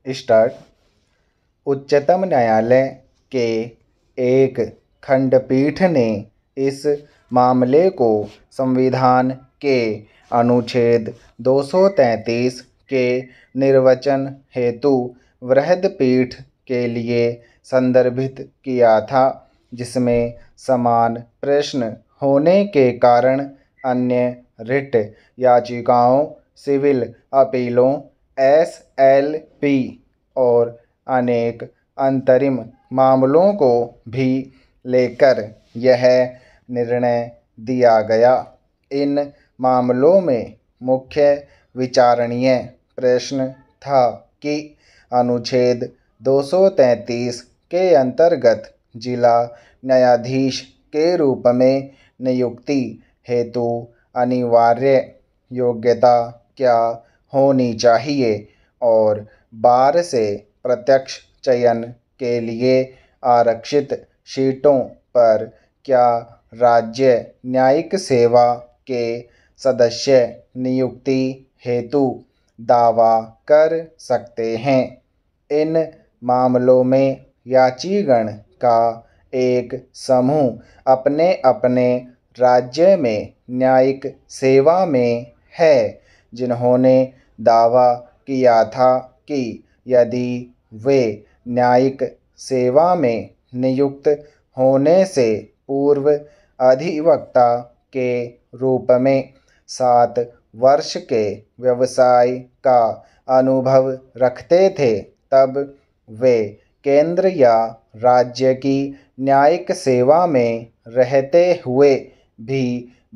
Start. उच्चतम न्यायालय के एक खंडपीठ ने इस मामले को संविधान के अनुच्छेद 233 के निर्वचन हेतु वृहद पीठ के लिए संदर्भित किया था, जिसमें समान प्रश्न होने के कारण अन्य रिट याचिकाओं, सिविल अपीलों, SLP और अनेक अंतरिम मामलों को भी लेकर यह निर्णय दिया गया। इन मामलों में मुख्य विचारणीय प्रश्न था कि अनुच्छेद 233 के अंतर्गत जिला न्यायाधीश के रूप में नियुक्ति हेतु अनिवार्य योग्यता क्या होनी चाहिए और बार से प्रत्यक्ष चयन के लिए आरक्षित सीटों पर क्या राज्य न्यायिक सेवा के सदस्य नियुक्ति हेतु दावा कर सकते हैं। इन मामलों में याचिगण का एक समूह अपने अपने राज्य में न्यायिक सेवा में है, जिन्होंने दावा किया था कि यदि वे न्यायिक सेवा में नियुक्त होने से पूर्व अधिवक्ता के रूप में 7 वर्ष के व्यवसाय का अनुभव रखते थे, तब वे केंद्र या राज्य की न्यायिक सेवा में रहते हुए भी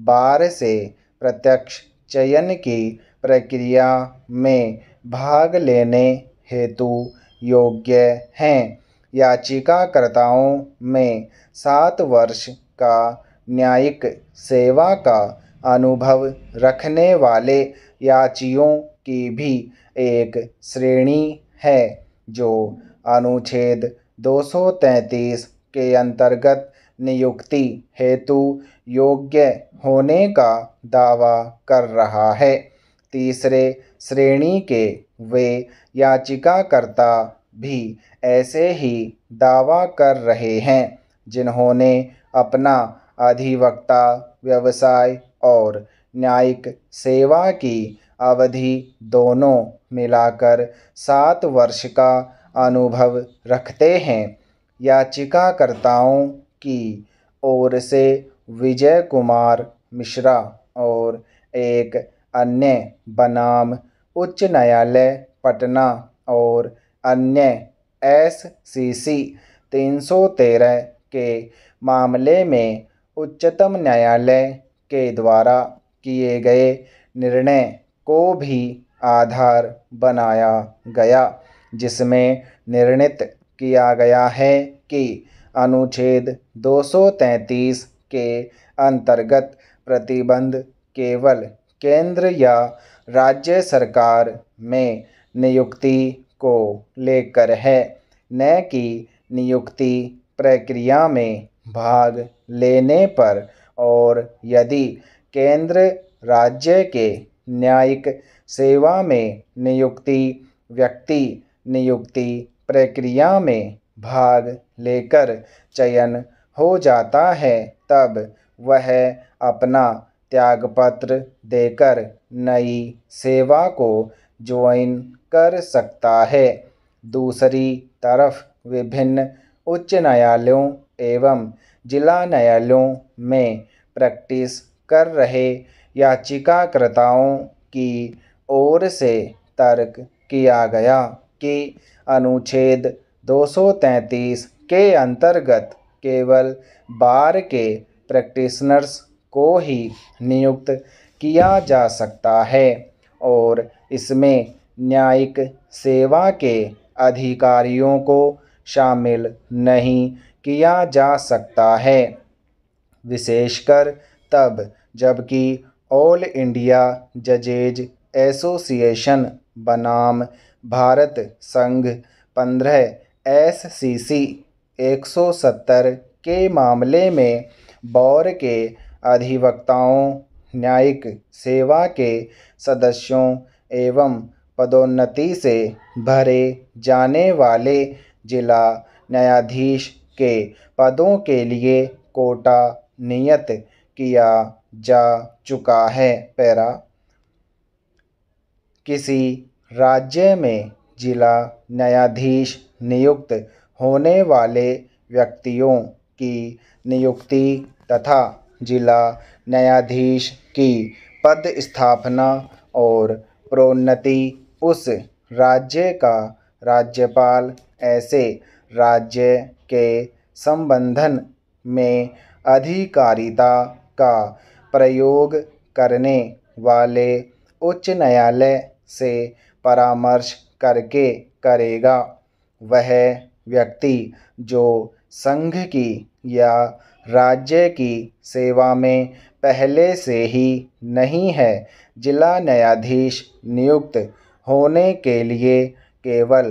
बार से प्रत्यक्ष चयन की प्रक्रिया में भाग लेने हेतु योग्य हैं। याचिकाकर्ताओं में 7 वर्ष का न्यायिक सेवा का अनुभव रखने वाले याचियों की भी एक श्रेणी है, जो अनुच्छेद 233 के अंतर्गत नियुक्ति हेतु योग्य होने का दावा कर रहा है। तीसरे श्रेणी के वे याचिकाकर्ता भी ऐसे ही दावा कर रहे हैं, जिन्होंने अपना अधिवक्ता व्यवसाय और न्यायिक सेवा की अवधि दोनों मिलाकर 7 वर्ष का अनुभव रखते हैं। याचिकाकर्ताओं की ओर से विजय कुमार मिश्रा और एक अन्य बनाम उच्च न्यायालय पटना और अन्य SCC 313 के मामले में उच्चतम न्यायालय के द्वारा किए गए निर्णय को भी आधार बनाया गया, जिसमें निर्णित किया गया है कि अनुच्छेद 233 के अंतर्गत प्रतिबंध केवल केंद्र या राज्य सरकार में नियुक्ति को लेकर है, न कि नियुक्ति प्रक्रिया में भाग लेने पर, और यदि केंद्र राज्य के न्यायिक सेवा में नियुक्ति व्यक्ति नियुक्ति प्रक्रिया में भाग लेकर चयन हो जाता है, तब वह अपना त्यागपत्र देकर नई सेवा को ज्वाइन कर सकता है। दूसरी तरफ विभिन्न उच्च न्यायालयों एवं जिला न्यायालयों में प्रैक्टिस कर रहे याचिकाकर्ताओं की ओर से तर्क किया गया कि अनुच्छेद 233 के अंतर्गत केवल बार के प्रैक्टिशनर्स को ही नियुक्त किया जा सकता है और इसमें न्यायिक सेवा के अधिकारियों को शामिल नहीं किया जा सकता है, विशेषकर तब जबकि ऑल इंडिया जजेज एसोसिएशन बनाम भारत संघ 15 SCC 170 के मामले में बार के अधिवक्ताओं, न्यायिक सेवा के सदस्यों एवं पदोन्नति से भरे जाने वाले जिला न्यायाधीश के पदों के लिए कोटा नियत किया जा चुका है। पैरा किसी राज्य में जिला न्यायाधीश नियुक्त होने वाले व्यक्तियों की नियुक्ति तथा जिला न्यायाधीश की पद स्थापना और प्रोन्नति उस राज्य का राज्यपाल ऐसे राज्य के संबंधन में अधिकारिता का प्रयोग करने वाले उच्च न्यायालय से परामर्श करके करेगा। वह व्यक्ति जो संघ की या राज्य की सेवा में पहले से ही नहीं है, जिला न्यायाधीश नियुक्त होने के लिए केवल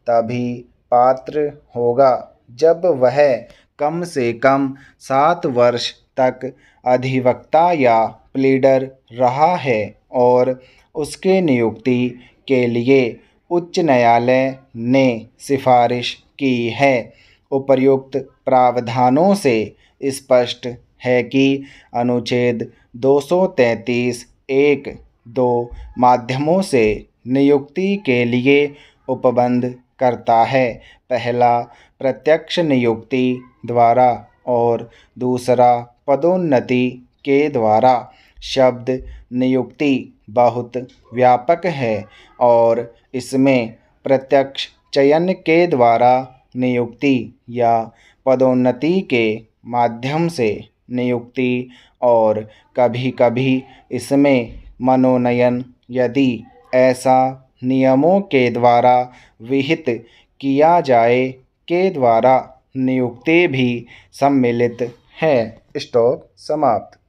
तभी पात्र होगा जब वह कम से कम 7 वर्ष तक अधिवक्ता या प्लीडर रहा है और उसके नियुक्ति के लिए उच्च न्यायालय ने सिफारिश की है। उपर्युक्त प्रावधानों से स्पष्ट है कि अनुच्छेद 233 1(2) माध्यमों से नियुक्ति के लिए उपबंध करता है। पहला प्रत्यक्ष नियुक्ति द्वारा और दूसरा पदोन्नति के द्वारा। शब्द नियुक्ति बहुत व्यापक है और इसमें प्रत्यक्ष चयन के द्वारा नियुक्ति या पदोन्नति के माध्यम से नियुक्ति और कभी-कभी इसमें मनोनयन, यदि ऐसा नियमों के द्वारा विहित किया जाए, के द्वारा नियुक्ति भी सम्मिलित है। स्टॉप समाप्त।